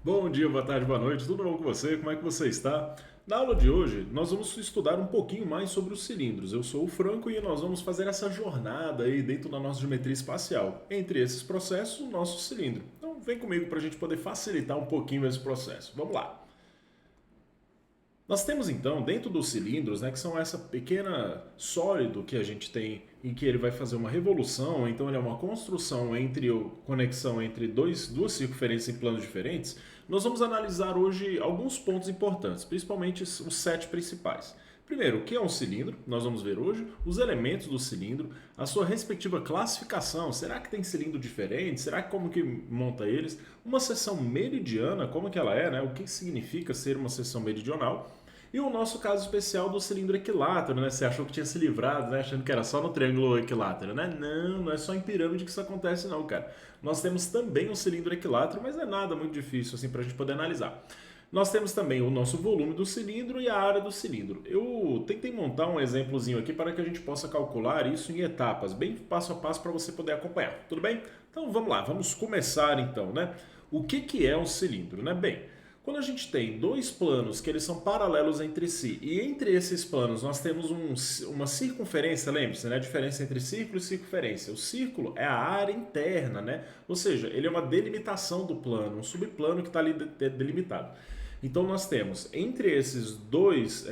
Bom dia, boa tarde, boa noite, tudo bom com você? Como é que você está? Na aula de hoje, nós vamos estudar um pouquinho mais sobre os cilindros. Eu sou o Franco e nós vamos fazer essa jornada aí dentro da nossa geometria espacial. Entre esses processos, o nosso cilindro. Então, vem comigo para a gente poder facilitar um pouquinho esse processo. Vamos lá. Nós temos então, dentro dos cilindros, né, que são essa pequena sólido que a gente tem em que ele vai fazer uma revolução, então ele é uma construção entre conexão entre duas circunferências em planos diferentes, nós vamos analisar hoje alguns pontos importantes, principalmente os sete principais. Primeiro, o que é um cilindro? Nós vamos ver hoje os elementos do cilindro, a sua respectiva classificação. Será que tem cilindro diferente? Será que como que monta eles? Uma seção meridiana, como que ela é, né? O que significa ser uma seção meridional? E o nosso caso especial do cilindro equilátero, né? Você achou que tinha se livrado, né? Achando que era só no triângulo equilátero, né? Não, não é só em pirâmide que isso acontece não, cara. Nós temos também um cilindro equilátero, mas não é nada muito difícil assim para a gente poder analisar. Nós temos também o nosso volume do cilindro e a área do cilindro. Eu tentei montar um exemplozinho aqui para que a gente possa calcular isso em etapas, bem passo a passo para você poder acompanhar. Tudo bem? Então vamos lá, vamos começar então, né? O que é um cilindro, né? Bem, quando a gente tem dois planos que eles são paralelos entre si e entre esses planos nós temos uma circunferência, lembre-se, né? A diferença entre círculo e circunferência. O círculo é a área interna, né? Ou seja, ele é uma delimitação do plano, um subplano que está ali delimitado. Então nós temos entre esses dois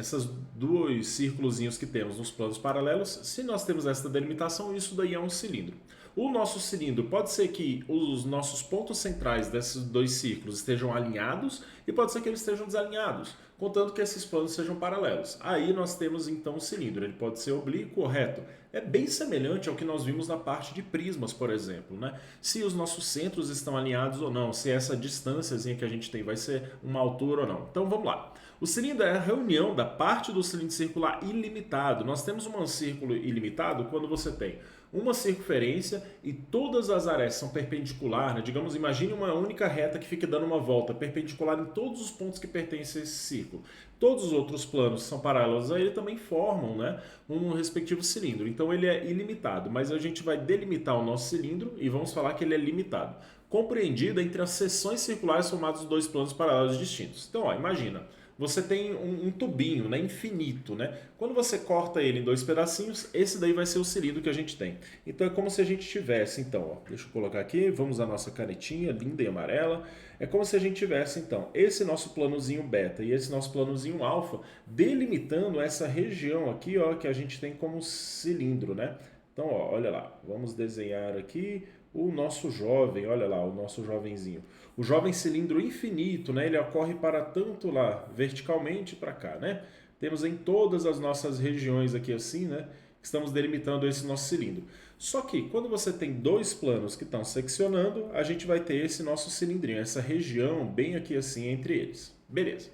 círculozinhos que temos nos planos paralelos, se nós temos essa delimitação, isso daí é um cilindro. O nosso cilindro pode ser que os nossos pontos centrais desses dois círculos estejam alinhados e pode ser que eles estejam desalinhados, contanto que esses planos sejam paralelos. Aí nós temos então o cilindro, ele pode ser oblíquo ou reto. É bem semelhante ao que nós vimos na parte de prismas, por exemplo, né? Se os nossos centros estão alinhados ou não, se essa distânciazinha que a gente tem vai ser uma altura ou não. Então vamos lá. O cilindro é a reunião da parte do cilindro circular ilimitado. Nós temos um círculo ilimitado quando você tem uma circunferência e todas as áreas são perpendiculares, né? Digamos, imagine uma única reta que fique dando uma volta perpendicular em todos os pontos que pertencem a esse círculo. Todos os outros planos que são paralelos a ele também formam, né, um respectivo cilindro. Então ele é ilimitado, mas a gente vai delimitar o nosso cilindro e vamos falar que ele é limitado, compreendido entre as seções circulares formadas de dois planos paralelos distintos. Então, ó, imagina, você tem um tubinho, né, infinito, né? Quando você corta ele em dois pedacinhos, esse daí vai ser o cilindro que a gente tem. Então é como se a gente tivesse, então, ó, deixa eu colocar aqui, vamos usar a nossa canetinha linda e amarela. É como se a gente tivesse, então, esse nosso planozinho beta e esse nosso planozinho alfa, delimitando essa região aqui, ó, que a gente tem como cilindro, né? Então, ó, olha lá, vamos desenhar aqui o nosso jovem, olha lá, o nosso jovenzinho. O jovem cilindro infinito, né? Ele ocorre para tanto lá verticalmente para cá, né? Temos em todas as nossas regiões aqui assim, né? Estamos delimitando esse nosso cilindro. Só que quando você tem dois planos que estão seccionando, a gente vai ter esse nosso cilindrinho, essa região bem aqui assim entre eles. Beleza.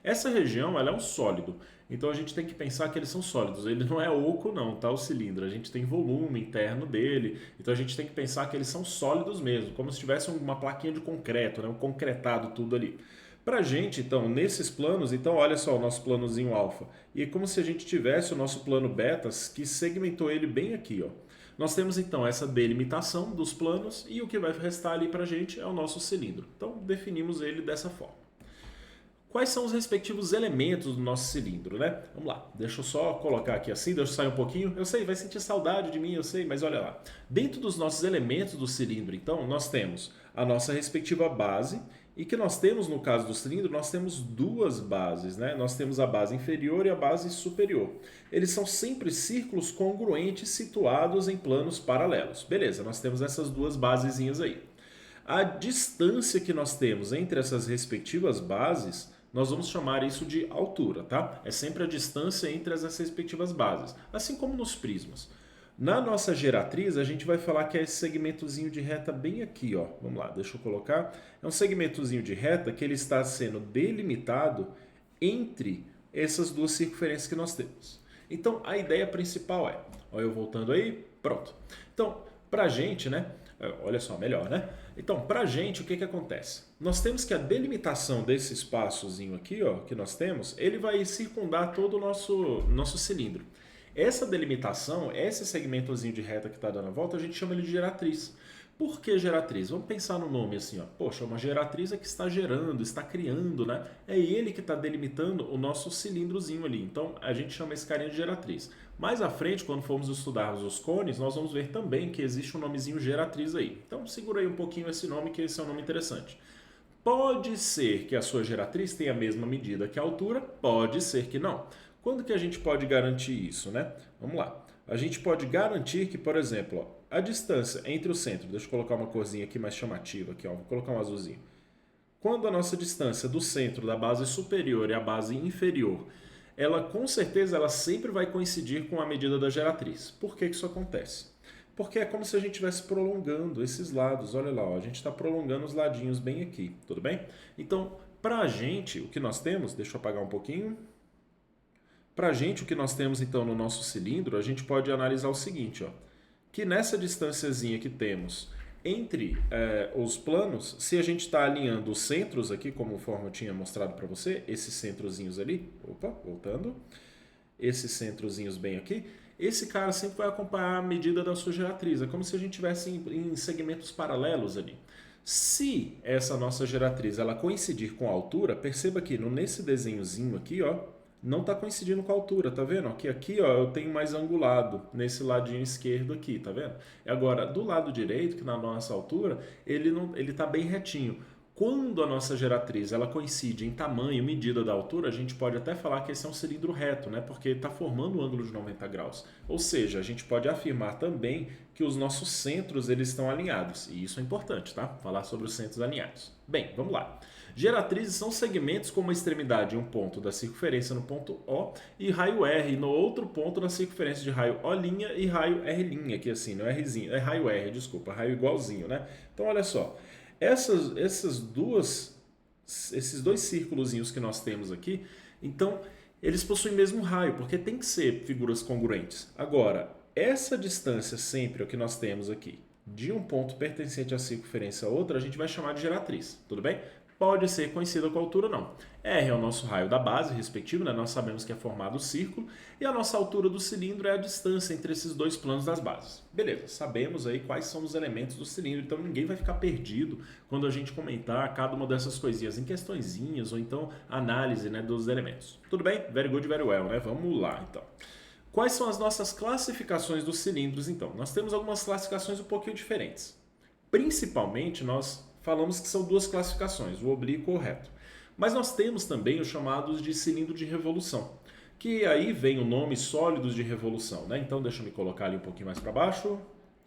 Essa região ela é um sólido, então a gente tem que pensar que eles são sólidos. Ele não é oco não, tá? O cilindro. A gente tem volume interno dele, então a gente tem que pensar que eles são sólidos mesmo, como se tivesse uma plaquinha de concreto, né? Um concretado tudo ali. Pra gente, então, nesses planos, então olha só o nosso planozinho alfa. E é como se a gente tivesse o nosso plano betas que segmentou ele bem aqui, ó. Nós temos então essa delimitação dos planos e o que vai restar ali pra gente é o nosso cilindro. Então definimos ele dessa forma. Quais são os respectivos elementos do nosso cilindro, né? Vamos lá, deixa eu só colocar aqui assim, deixa eu sair um pouquinho. Eu sei, vai sentir saudade de mim, eu sei, mas olha lá. Dentro dos nossos elementos do cilindro, então, nós temos a nossa respectiva base e que nós temos, no caso do cilindro, nós temos duas bases, né? Nós temos a base inferior e a base superior. Eles são sempre círculos congruentes situados em planos paralelos. Beleza, nós temos essas duas basezinhas aí. A distância que nós temos entre essas respectivas bases nós vamos chamar isso de altura, tá? É sempre a distância entre as respectivas bases, assim como nos prismas. Na nossa geratriz, a gente vai falar que é esse segmentozinho de reta bem aqui, ó. Vamos lá, deixa eu colocar. É um segmentozinho de reta que ele está sendo delimitado entre essas duas circunferências que nós temos. Então, a ideia principal é, ó, eu voltando aí, pronto. Então, pra gente, né? Olha só, melhor, né? Então, pra gente, o que acontece? Nós temos que a delimitação desse espaçozinho aqui, ó, que nós temos, ele vai circundar todo o nosso cilindro. Essa delimitação, esse segmentozinho de reta que está dando a volta, a gente chama ele de geratriz. Por que geratriz? Vamos pensar no nome assim, ó. Poxa, uma geratriz é que está gerando, está criando, né? É ele que está delimitando o nosso cilindrozinho ali. Então, a gente chama esse carinha de geratriz. Mais à frente, quando formos estudar os cones, nós vamos ver também que existe um nomezinho geratriz aí. Então, segura aí um pouquinho esse nome, que esse é um nome interessante. Pode ser que a sua geratriz tenha a mesma medida que a altura, pode ser que não. Quando que a gente pode garantir isso, né? Vamos lá. A gente pode garantir que, por exemplo, ó, a distância entre o centro, deixa eu colocar uma corzinha aqui mais chamativa, aqui, ó, vou colocar um azulzinho. Quando a nossa distância do centro da base superior e a base inferior, ela com certeza ela sempre vai coincidir com a medida da geratriz. Por que isso acontece? Porque é como se a gente estivesse prolongando esses lados. Olha lá, ó, a gente está prolongando os ladinhos bem aqui, tudo bem? Então, para a gente, o que nós temos, deixa eu apagar um pouquinho. Para a gente, o que nós temos então no nosso cilindro, a gente pode analisar o seguinte, ó, que nessa distânciazinha que temos entre os planos, se a gente está alinhando os centros aqui, conforme eu tinha mostrado para você, esses centrozinhos ali, opa, voltando, esses centrozinhos bem aqui, esse cara sempre vai acompanhar a medida da sua geratriz. É como se a gente estivesse em segmentos paralelos ali. Se essa nossa geratriz ela coincidir com a altura, perceba que nesse desenhozinho aqui, ó, não está coincidindo com a altura, tá vendo? Aqui, ó, eu tenho mais angulado nesse ladinho esquerdo aqui, tá vendo? Agora, do lado direito, que na nossa altura, ele tá bem retinho. Quando a nossa geratriz ela coincide em tamanho, medida da altura, a gente pode até falar que esse é um cilindro reto, né? Porque ele está formando um ângulo de 90 graus. Ou seja, a gente pode afirmar também que os nossos centros eles estão alinhados. E isso é importante, tá? Falar sobre os centros alinhados. Bem, vamos lá. Geratrizes são segmentos com uma extremidade em um ponto da circunferência no ponto O e raio R no outro ponto da circunferência de raio O' e raio R', aqui assim, não é Rzinho, é raio R, desculpa, raio igualzinho, né? Então, olha só. Esses dois círculozinhos que nós temos aqui, então eles possuem o mesmo raio, porque tem que ser figuras congruentes. Agora, essa distância sempre, o que nós temos aqui, de um ponto pertencente à circunferência a outra, a gente vai chamar de geratriz, tudo bem? Pode ser conhecida com a altura ou não. R é o nosso raio da base, respectivo, né? Nós sabemos que é formado o círculo, e a nossa altura do cilindro é a distância entre esses dois planos das bases. Beleza, sabemos aí quais são os elementos do cilindro, então ninguém vai ficar perdido quando a gente comentar cada uma dessas coisinhas em questõezinhas ou então análise, né, dos elementos. Tudo bem? Very good, very well, né? Vamos lá, então. Quais são as nossas classificações dos cilindros, então? Nós temos algumas classificações um pouquinho diferentes. Principalmente, nós falamos que são duas classificações, o oblíquo ou o reto. Mas nós temos também os chamados de cilindro de revolução, que aí vem o nome sólidos de revolução, né? Então deixa eu me colocar ali um pouquinho mais para baixo,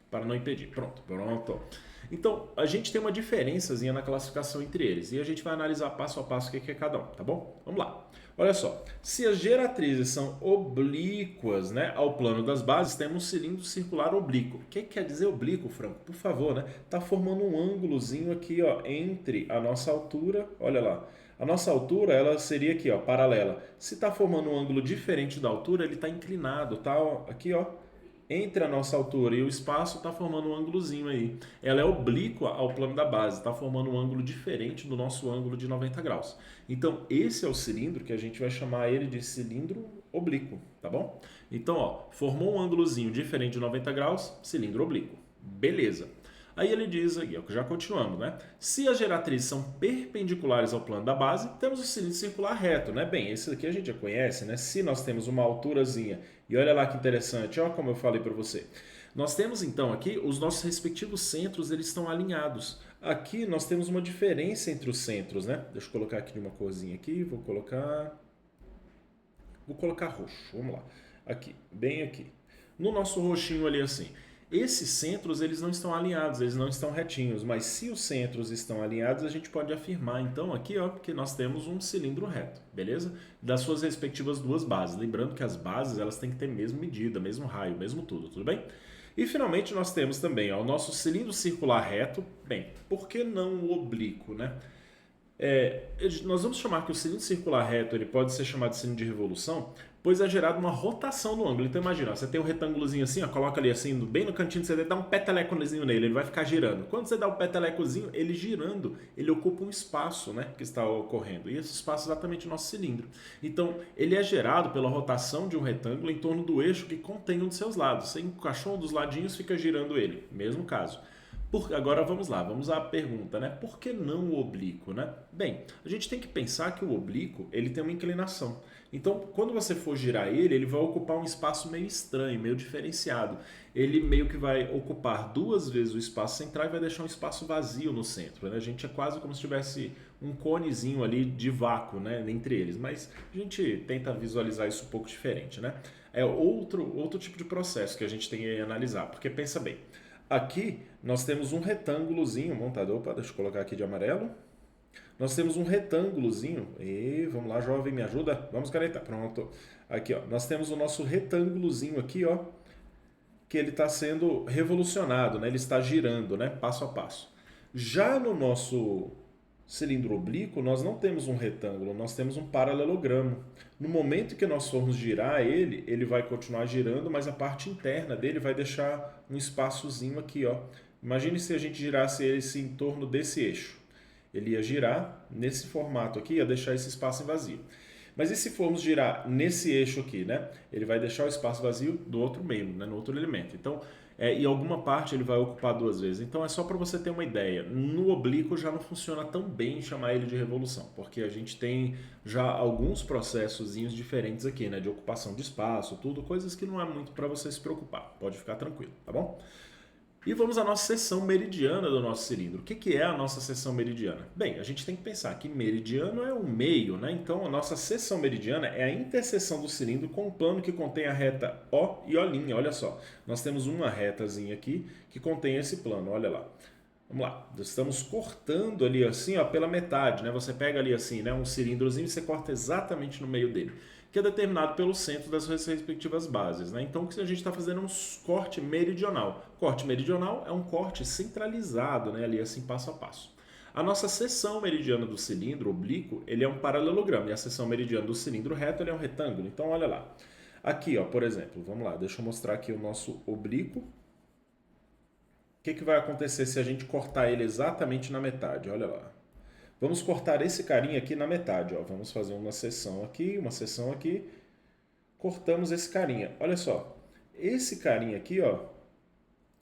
para não impedir. Pronto. Então, a gente tem uma diferençazinha na classificação entre eles, e a gente vai analisar passo a passo o que é cada um, tá bom? Vamos lá. Olha só, se as geratrizes são oblíquas, né, ao plano das bases, temos um cilindro circular oblíquo. O que quer dizer oblíquo, Franco? Por favor, né? Tá formando um ângulozinho aqui, ó, entre a nossa altura, olha lá. A nossa altura, ela seria aqui, ó, paralela. Se tá formando um ângulo diferente da altura, ele tá inclinado, tá? Ó, aqui, ó, entre a nossa altura e o espaço está formando um ângulozinho aí. Ela é oblíqua ao plano da base, está formando um ângulo diferente do nosso ângulo de 90 graus. Então, esse é o cilindro que a gente vai chamar ele de cilindro oblíquo, tá bom? Então, ó, formou um ângulozinho diferente de 90 graus, cilindro oblíquo. Beleza. Aí ele diz aqui, ó, já continuamos, né? Se as geratrizes são perpendiculares ao plano da base, temos o cilindro circular reto, né? Bem, esse aqui a gente já conhece, né? Se nós temos uma alturazinha, e olha lá que interessante, ó, como eu falei para você. Nós temos então aqui os nossos respectivos centros, eles estão alinhados. Aqui nós temos uma diferença entre os centros, né? Deixa eu colocar aqui uma corzinha aqui, vou colocar roxo, vamos lá. Aqui, bem aqui. No nosso roxinho ali assim. Esses centros eles não estão alinhados, eles não estão retinhos, mas se os centros estão alinhados, a gente pode afirmar então aqui, ó, que nós temos um cilindro reto, beleza? Das suas respectivas duas bases. Lembrando que as bases elas têm que ter mesma medida, mesmo raio, mesmo tudo bem? E finalmente nós temos também ó, o nosso cilindro circular reto. Bem, por que não o oblíquo, né? Nós vamos chamar que o cilindro circular reto ele pode ser chamado de cilindro de revolução, pois é gerada uma rotação no ângulo. Então imagina, ó, você tem um retângulozinho assim, ó, coloca ali assim, bem no cantinho, você dá um petelecozinho nele, ele vai ficar girando. Quando você dá um petelecozinho, ele girando, ele ocupa um espaço, né, que está ocorrendo. E esse espaço é exatamente o nosso cilindro. Então ele é gerado pela rotação de um retângulo em torno do eixo que contém um de seus lados. Você encaixou um dos ladinhos, fica girando ele. Mesmo caso. Agora vamos lá, vamos à pergunta, né? Por que não o oblíquo, né? Bem, a gente tem que pensar que o oblíquo, ele tem uma inclinação. Então, quando você for girar ele vai ocupar um espaço meio estranho, meio diferenciado. Ele meio que vai ocupar duas vezes o espaço central e vai deixar um espaço vazio no centro, né? A gente é quase como se tivesse um conezinho ali de vácuo, né, entre eles, mas a gente tenta visualizar isso um pouco diferente, né? É outro tipo de processo que a gente tem que analisar, porque pensa bem, aqui nós temos um retângulozinho montado. Opa, deixa eu colocar aqui de amarelo. Nós temos um retângulozinho. E vamos lá, jovem, me ajuda? Vamos canetar. Pronto. Aqui, ó. Nós temos o nosso retângulozinho aqui, ó, que ele está sendo revolucionado, né? Ele está girando, né? Passo a passo. Já no nosso cilindro oblíquo, nós não temos um retângulo, nós temos um paralelogramo. No momento que nós formos girar ele vai continuar girando, mas a parte interna dele vai deixar um espaçozinho aqui, ó. Imagine se a gente girasse esse em torno desse eixo. Ele ia girar nesse formato aqui, ia deixar esse espaço vazio. Mas e se formos girar nesse eixo aqui, né? Ele vai deixar o espaço vazio do outro membro, né? No outro elemento. Então, em alguma parte ele vai ocupar duas vezes. Então é só para você ter uma ideia. No oblíquo já não funciona tão bem chamar ele de revolução, porque a gente tem já alguns processozinhos diferentes aqui, né? De ocupação de espaço, tudo, coisas que não é muito para você se preocupar. Pode ficar tranquilo, tá bom? E vamos à nossa seção meridiana do nosso cilindro. O que é a nossa seção meridiana? Bem, a gente tem que pensar que meridiano é o meio, né? Então a nossa seção meridiana é a interseção do cilindro com o plano que contém a reta O e O'. Olha só, nós temos uma retazinha aqui que contém esse plano, olha lá. Vamos lá, estamos cortando ali assim, ó, pela metade, né? Você pega ali assim, né, um cilindrozinho e você corta exatamente no meio dele, que é determinado pelo centro das suas respectivas bases, né? Então, a gente está fazendo um corte meridional. Corte meridional é um corte centralizado, né? Ali assim, passo a passo. A nossa seção meridiana do cilindro oblíquo, ele é um paralelogramo, e a seção meridiana do cilindro reto, ele é um retângulo. Então, olha lá. Aqui, ó, por exemplo, vamos lá, deixa eu mostrar aqui o nosso oblíquo. O que vai acontecer se a gente cortar ele exatamente na metade? Olha lá. Vamos cortar esse carinha aqui na metade, ó. Vamos fazer uma seção aqui. Cortamos esse carinha. Olha só. Esse carinha aqui, ó,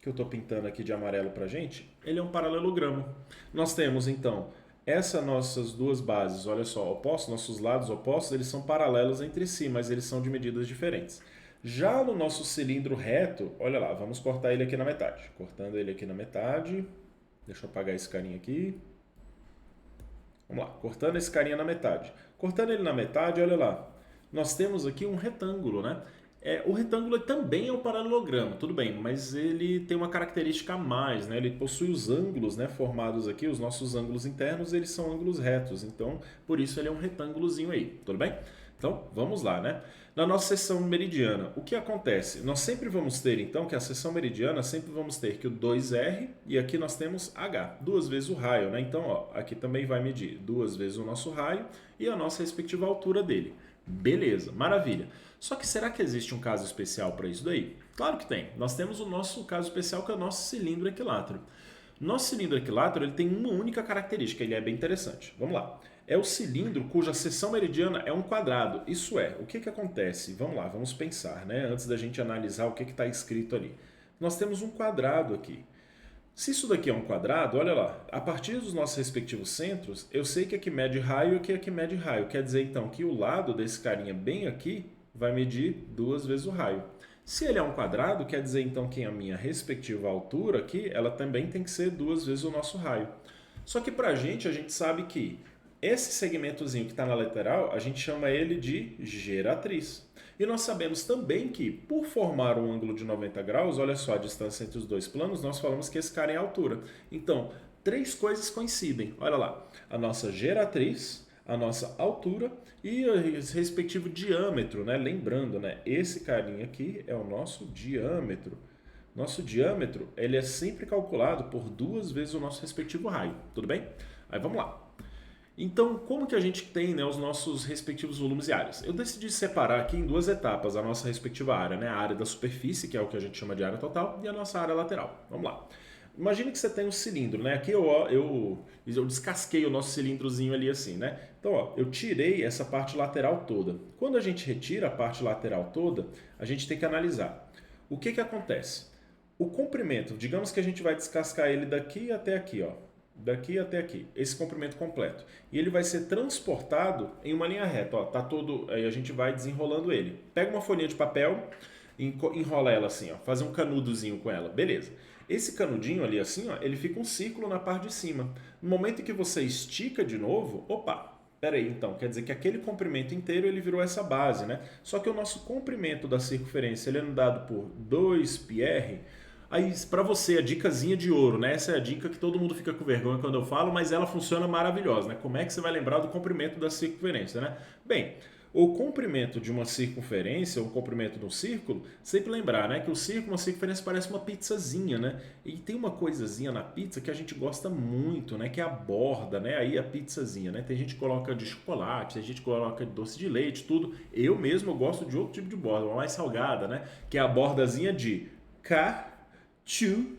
que eu estou pintando aqui de amarelo pra gente, ele é um paralelogramo. Nós temos, então, essas nossas duas bases, olha só, opostos, nossos lados opostos, eles são paralelos entre si, mas eles são de medidas diferentes. Já no nosso cilindro reto, olha lá, vamos cortar ele aqui na metade. Cortando ele aqui na metade. Deixa eu apagar esse carinha aqui. Vamos lá, cortando esse carinha na metade. Cortando ele na metade, olha lá. Nós temos aqui um retângulo, né? O retângulo também é um paralelogramo, tudo bem, mas ele tem uma característica a mais, né? Ele possui os ângulos, né, formados aqui, os nossos ângulos internos, eles são ângulos retos, então por isso ele é um retângulozinho aí, tudo bem? Então, vamos lá, né? Na nossa seção meridiana, o que acontece? Nós sempre vamos ter, então, que a seção meridiana, sempre vamos ter que o 2R e aqui nós temos H, duas vezes o raio, né? Então, ó, aqui também vai medir duas vezes o nosso raio e a nossa respectiva altura dele. Beleza, maravilha. Só que será que existe um caso especial para isso daí? Claro que tem. Nós temos o nosso caso especial, que é o nosso cilindro equilátero. Nosso cilindro equilátero, ele tem uma única característica, ele é bem interessante. Vamos lá. É o cilindro cuja seção meridiana é um quadrado. Isso é, o que acontece? Vamos lá, vamos pensar, né? Antes da gente analisar o que está escrito ali. Nós temos um quadrado aqui. Se isso daqui é um quadrado, olha lá, a partir dos nossos respectivos centros, eu sei que aqui mede raio e aqui mede raio. Quer dizer, então, que o lado desse carinha bem aqui vai medir duas vezes o raio. Se ele é um quadrado, quer dizer, então, que a minha respectiva altura aqui, ela também tem que ser duas vezes o nosso raio. Só que a gente sabe que esse segmentozinho que está na lateral, a gente chama ele de geratriz. E nós sabemos também que, por formar um ângulo de 90 graus, olha só a distância entre os dois planos, nós falamos que esse cara é a altura. Então, três coisas coincidem. Olha lá, a nossa geratriz, a nossa altura e o respectivo diâmetro, né? Lembrando, né? Esse carinha aqui é o nosso diâmetro. Nosso diâmetro, ele é sempre calculado por duas vezes o nosso respectivo raio, tudo bem? Aí vamos lá. Então, como que a gente tem, né, os nossos respectivos volumes e áreas? Eu decidi separar aqui em duas etapas a nossa respectiva área, né? A área da superfície, que é o que a gente chama de área total, e a nossa área lateral. Vamos lá. Imagine que você tem um cilindro, né? Aqui eu descasquei o nosso cilindrozinho ali assim, né? Então, ó, eu tirei essa parte lateral toda. Quando a gente retira a parte lateral toda, a gente tem que analisar. O que acontece? O comprimento, digamos que a gente vai descascar ele daqui até aqui, ó. Daqui até aqui, esse comprimento completo. E ele vai ser transportado em uma linha reta, ó. Tá todo, aí a gente vai desenrolando ele. Pega uma folhinha de papel, enrola ela assim, ó, fazer um canudozinho com ela, beleza. Esse canudinho ali assim, ó, ele fica um círculo na parte de cima. No momento em que você estica de novo, opa, peraí, então, quer dizer que aquele comprimento inteiro ele virou essa base, né? Só que o nosso comprimento da circunferência ele é dado por 2πr. Aí, para você, a dicasinha de ouro, né? Essa é a dica que todo mundo fica com vergonha quando eu falo, mas ela funciona maravilhosa, né? Como é que você vai lembrar do comprimento da circunferência, né? Bem, o comprimento de uma circunferência, o comprimento de um círculo, sempre lembrar, né? Que o círculo, uma circunferência parece uma pizzazinha, né? E tem uma coisazinha na pizza que a gente gosta muito, né? Que é a borda, né? Aí a pizzazinha, né? Tem gente que coloca de chocolate, tem gente que coloca de doce de leite, tudo. Eu mesmo gosto de outro tipo de borda, uma mais salgada, né? Que é a bordazinha de catupiry.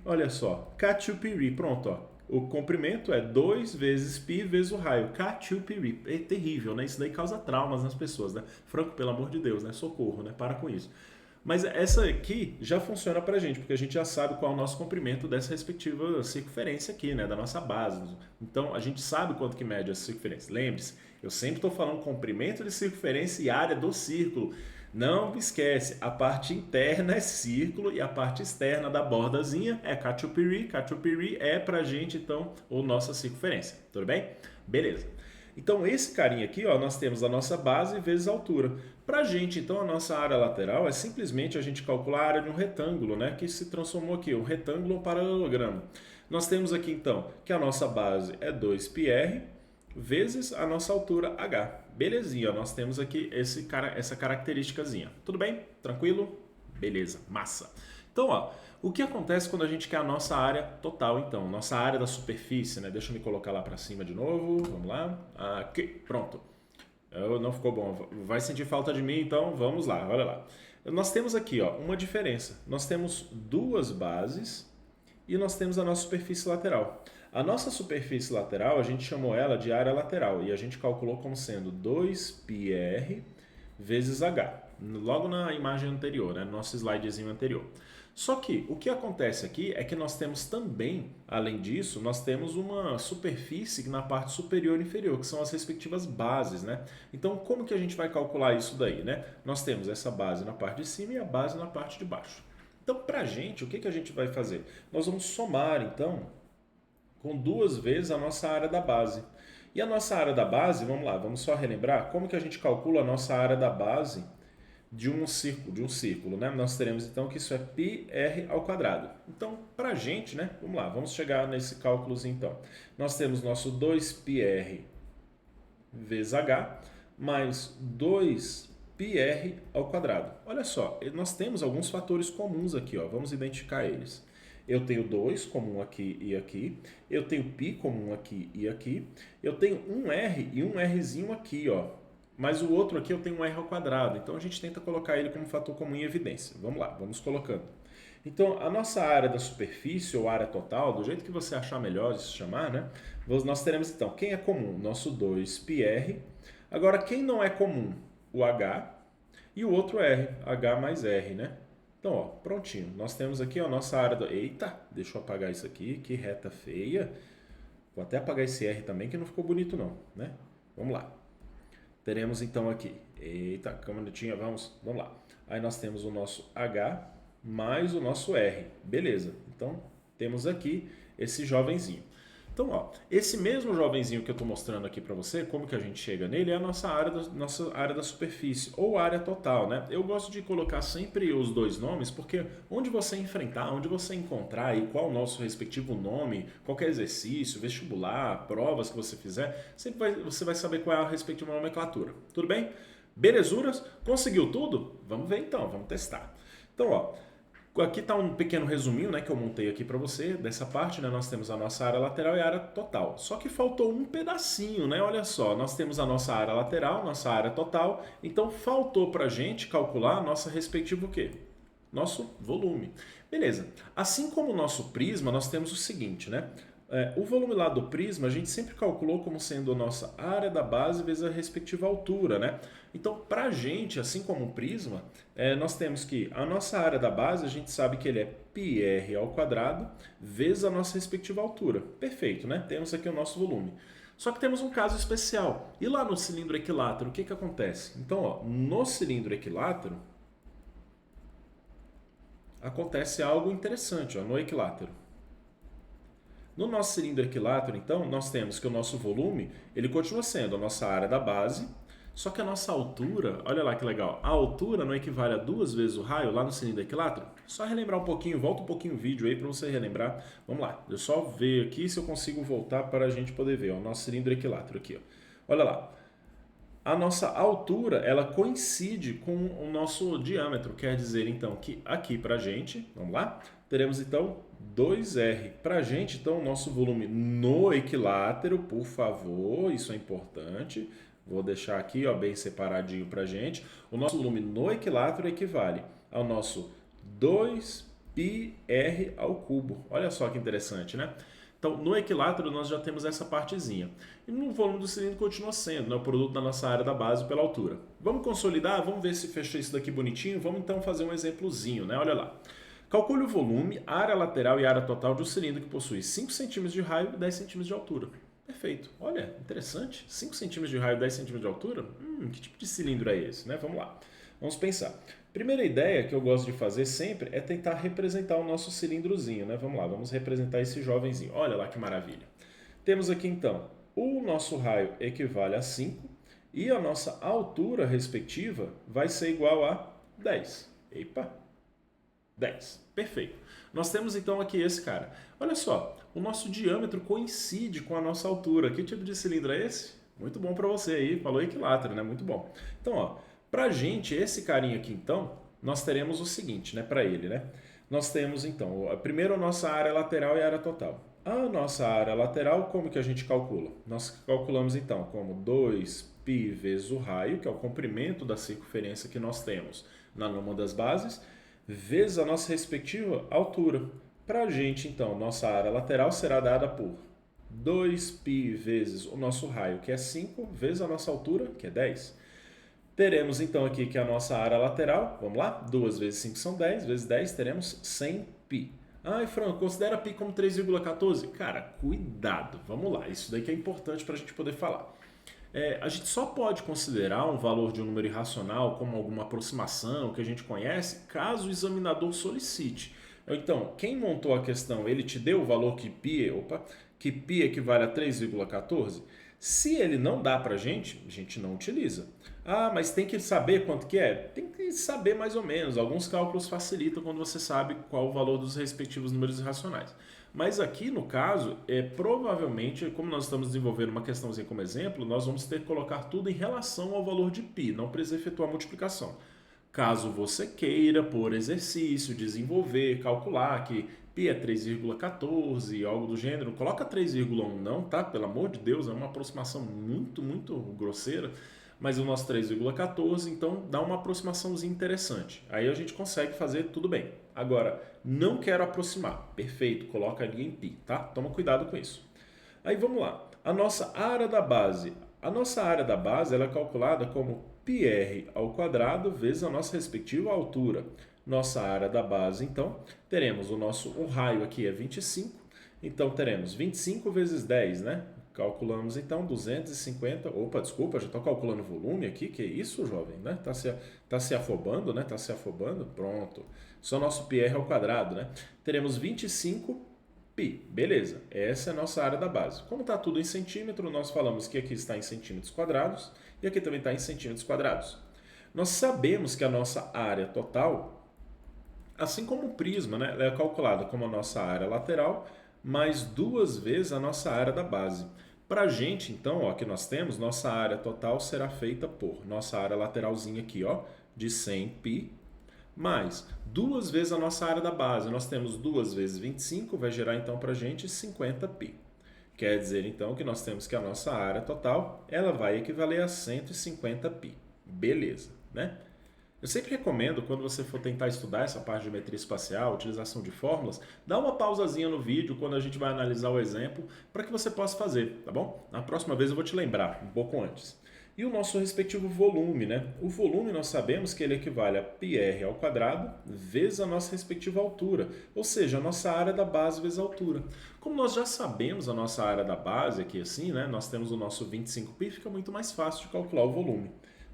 Olha só, catupiry, pronto, ó. O comprimento é 2 vezes π vezes o raio. Catupiry. É terrível, né? Isso daí causa traumas nas pessoas, né? Franco, pelo amor de Deus, né? Socorro, né? Para com isso. Mas essa aqui já funciona pra gente, porque a gente já sabe qual é o nosso comprimento dessa respectiva circunferência aqui, né? Da nossa base. Então, a gente sabe quanto que mede essa circunferência. Lembre-se, eu sempre estou falando comprimento de circunferência e área do círculo. Não esquece, a parte interna é círculo e a parte externa da bordazinha é catupiry. Catupiry é pra gente, então, a nossa circunferência. Tudo bem? Beleza. Então, esse carinha aqui, ó, nós temos a nossa base vezes a altura. Pra gente, então, a nossa área lateral é simplesmente a gente calcular a área de um retângulo, né? Que se transformou aqui, um retângulo ou paralelogramo. Nós temos aqui, então, que a nossa base é 2πr vezes a nossa altura h. Belezinha, nós temos aqui essa característicazinha. Tudo bem? Tranquilo? Beleza, massa. Então, ó, o que acontece quando a gente quer a nossa área total, então? Nossa área da superfície, né? Deixa eu me colocar lá para cima de novo. Vamos lá. Aqui, pronto. Não ficou bom. Vai sentir falta de mim, então vamos lá, olha lá. Nós temos aqui, ó, uma diferença. Nós temos duas bases e nós temos a nossa superfície lateral. A nossa superfície lateral, a gente chamou ela de área lateral e a gente calculou como sendo 2πr vezes h, logo na imagem anterior, né, no nosso slidezinho anterior. Só que o que acontece aqui é que nós temos também, além disso, nós temos uma superfície na parte superior e inferior, que são as respectivas bases, né? Então, como que a gente vai calcular isso daí, né? Nós temos essa base na parte de cima e a base na parte de baixo. Então, pra gente, o que a gente vai fazer? Nós vamos somar, então, com 2 vezes a nossa área da base. E a nossa área da base, vamos lá, vamos só relembrar como que a gente calcula a nossa área da base de um círculo, né? Nós teremos então que isso é πr ao quadrado. Então, para a gente, né? Vamos lá, vamos chegar nesse cálculo então. Nós temos nosso 2πr vezes h mais 2πr ao quadrado. Olha só, nós temos alguns fatores comuns aqui, ó. Vamos identificar eles. Eu tenho 2 comum aqui e aqui, eu tenho π comum aqui e aqui, eu tenho um r e um rzinho aqui, ó. Mas o outro aqui eu tenho um r ao quadrado, então a gente tenta colocar ele como fator comum em evidência. Vamos lá, vamos colocando. Então, a nossa área da superfície ou área total, do jeito que você achar melhor de se chamar, né? Nós teremos então, quem é comum? Nosso 2πr. Agora, quem não é comum? O h e o outro r, h mais r, né? Então, ó, prontinho. Nós temos aqui a nossa área do... Eita, deixa eu apagar isso aqui, que reta feia. Vou até apagar esse R também, que não ficou bonito não, né? Vamos lá. Teremos então aqui... Eita, calma um minutinho, vamos lá. Aí nós temos o nosso H mais o nosso R. Beleza. Então, temos aqui esse jovenzinho. Então, ó, esse mesmo jovenzinho que eu estou mostrando aqui para você, como que a gente chega nele, é a nossa área da superfície, ou área total, né? Eu gosto de colocar sempre os dois nomes, porque onde você enfrentar, onde você encontrar e qual o nosso respectivo nome, qualquer exercício, vestibular, provas que você fizer, você vai saber qual é a respectiva nomenclatura. Tudo bem? Belezuras? Conseguiu tudo? Vamos ver então, vamos testar. Então, ó, aqui está um pequeno resuminho, né, que eu montei aqui para você, dessa parte, né, nós temos a nossa área lateral e a área total. Só que faltou um pedacinho, né, olha só, nós temos a nossa área lateral, nossa área total, então faltou para a gente calcular a nossa respectiva o quê? Nosso volume. Beleza, assim como o nosso prisma, nós temos o seguinte, né, O volume lá do prisma a gente sempre calculou como sendo a nossa área da base vezes a respectiva altura, né? Então, para a gente, assim como o prisma, nós temos que a nossa área da base, a gente sabe que ele é πr ao quadrado vezes a nossa respectiva altura. Perfeito, né? Temos aqui o nosso volume. Só que temos um caso especial. E lá no cilindro equilátero, o que que acontece? Então, ó, no cilindro equilátero, acontece algo interessante, ó, no equilátero. No nosso cilindro equilátero, então, nós temos que o nosso volume, ele continua sendo a nossa área da base, só que a nossa altura, olha lá que legal, a altura não equivale a 2 vezes o raio lá no cilindro equilátero? Só relembrar um pouquinho, volta um pouquinho o vídeo aí para você relembrar. Vamos lá, eu só ver aqui se eu consigo voltar para a gente poder ver, ó, o nosso cilindro equilátero aqui, ó. Olha lá, a nossa altura, ela coincide com o nosso diâmetro, quer dizer então que aqui para a gente, vamos lá, teremos então 2R. Para a gente, então, o nosso volume no equilátero, por favor, isso é importante, vou deixar aqui ó, bem separadinho para a gente, o nosso volume no equilátero equivale ao nosso 2πr ao cubo. Olha só que interessante, né? Então, no equilátero, nós já temos essa partezinha. E no volume do cilindro continua sendo, né, o produto da nossa área da base pela altura. Vamos consolidar? Vamos ver se fechou isso daqui bonitinho? Vamos então fazer um exemplozinho, né? Olha lá. Calcule o volume, área lateral e área total de um cilindro que possui 5 cm de raio e 10 cm de altura. Perfeito. Olha, interessante. 5 cm de raio e 10 cm de altura? Que tipo de cilindro é esse, né? Vamos lá. Vamos pensar. Primeira ideia que eu gosto de fazer sempre é tentar representar o nosso cilindrozinho, né? Vamos lá, vamos representar esse jovenzinho. Olha lá que maravilha. Temos aqui então, o nosso raio equivale a 5 e a nossa altura respectiva vai ser igual a 10. Epa, 10. Perfeito. Nós temos então aqui esse cara. Olha só, o nosso diâmetro coincide com a nossa altura. Que tipo de cilindro é esse? Muito bom para você aí, falou equilátero, né? Muito bom. Então, ó, pra gente, esse carinha aqui então, nós teremos o seguinte, né? Para ele, né? Nós temos então, primeiro a nossa área lateral e a área total. A nossa área lateral, como que a gente calcula? Nós calculamos então como 2π vezes o raio, que é o comprimento da circunferência que nós temos numa das bases, vezes a nossa respectiva altura. Para a gente, então, nossa área lateral será dada por 2π vezes o nosso raio, que é 5, vezes a nossa altura, que é 10. Teremos, então, aqui que a nossa área lateral, vamos lá, 2 vezes 5 são 10, vezes 10 teremos 100π. Ai, Franco, considera π como 3,14? Cara, cuidado, vamos lá, isso daí que é importante para a gente poder falar. A gente só pode considerar um valor de um número irracional como alguma aproximação que a gente conhece, caso o examinador solicite. Então, quem montou a questão, ele te deu o valor que π equivale a 3,14? Se ele não dá para a gente não utiliza. Ah, mas tem que saber quanto que é? Tem que saber mais ou menos. Alguns cálculos facilitam quando você sabe qual o valor dos respectivos números irracionais. Mas aqui no caso, provavelmente, como nós estamos desenvolvendo uma questãozinha como exemplo, nós vamos ter que colocar tudo em relação ao valor de π, não precisa efetuar a multiplicação. Caso você queira, por exercício, desenvolver, calcular que π é 3,14, algo do gênero, coloca 3,1 não, tá? Pelo amor de Deus, é uma aproximação muito, muito grosseira, mas o nosso 3,14, então dá uma aproximaçãozinha interessante. Aí a gente consegue fazer tudo bem. Agora, não quero aproximar. Perfeito, coloca ali em π, tá? Toma cuidado com isso. Aí vamos lá. A nossa área da base. A nossa área da base ela é calculada como πr ao quadrado vezes a nossa respectiva altura. Nossa área da base, então, teremos o raio aqui é 25, então teremos 25 vezes 10, né? Calculamos então 250. Opa, desculpa, já estou calculando o volume aqui. Que isso, jovem, né? Tá se afobando, né? Tá se afobando. Pronto. Só nosso πr ao quadrado, né? Teremos 25π. Beleza. Essa é a nossa área da base. Como está tudo em centímetro, nós falamos que aqui está em centímetros quadrados e aqui também está em centímetros quadrados. Nós sabemos que a nossa área total, assim como o prisma, né? Ela é calculada como a nossa área lateral mais 2 vezes a nossa área da base. Para a gente, então, ó, que nós temos, nossa área total será feita por nossa área lateralzinha aqui, ó, de 100π, mais 2 vezes a nossa área da base. Nós temos 2 vezes 25, vai gerar então para a gente 50π. Quer dizer, então, que nós temos que a nossa área total, ela vai equivaler a 150π. Beleza, né? Eu sempre recomendo, quando você for tentar estudar essa parte de geometria espacial, utilização de fórmulas, dá uma pausazinha no vídeo quando a gente vai analisar o exemplo, para que você possa fazer, tá bom? Na próxima vez eu vou te lembrar, um pouco antes. E o nosso respectivo volume, né? O volume nós sabemos que ele equivale a πr ao quadrado vezes a nossa respectiva altura, ou seja, a nossa área da base vezes a altura. Como nós já sabemos a nossa área da base aqui assim, né? Nós temos o nosso 25π, fica muito mais fácil de calcular o volume.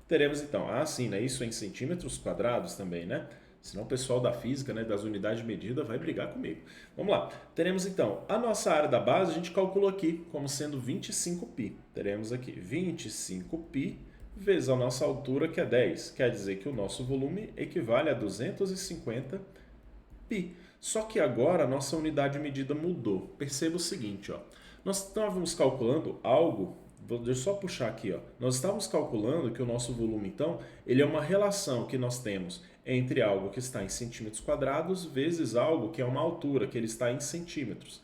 Teremos então, né? Isso em centímetros quadrados também, né? Senão o pessoal da física, né, das unidades de medida vai brigar comigo. Vamos lá. Teremos então a nossa área da base, a gente calculou aqui como sendo 25π. Teremos aqui 25π vezes a nossa altura, que é 10. Quer dizer que o nosso volume equivale a 250π. Só que agora a nossa unidade de medida mudou. Perceba o seguinte, ó. Nós estávamos calculando algo. Deixa eu só puxar aqui, ó. Nós estávamos calculando que o nosso volume, então, ele é uma relação que nós temos entre algo que está em centímetros quadrados vezes algo que é uma altura, que ele está em centímetros.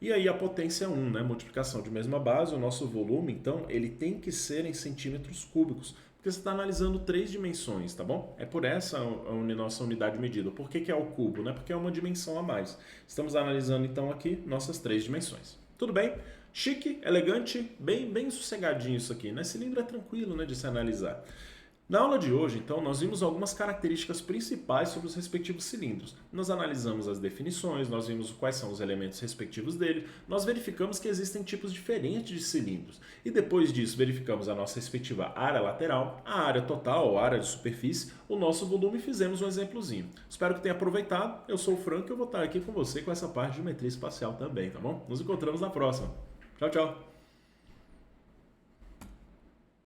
E aí a potência é 1, né? Multiplicação de mesma base, o nosso volume, então, ele tem que ser em centímetros cúbicos, porque você está analisando 3 dimensões, tá bom? É por essa a nossa unidade de medida. Por que é o cubo, né? Porque é uma dimensão a mais. Estamos analisando, então, aqui nossas 3 dimensões. Tudo bem? Chique, elegante, bem sossegadinho isso aqui, né? Cilindro é tranquilo, né, de se analisar. Na aula de hoje, então, nós vimos algumas características principais sobre os respectivos cilindros. Nós analisamos as definições, nós vimos quais são os elementos respectivos dele, nós verificamos que existem tipos diferentes de cilindros. E depois disso, verificamos a nossa respectiva área lateral, a área total ou área de superfície, o nosso volume e fizemos um exemplozinho. Espero que tenha aproveitado. Eu sou o Franco e eu vou estar aqui com você com essa parte de geometria espacial também, tá bom? Nos encontramos na próxima. Tchau, tchau!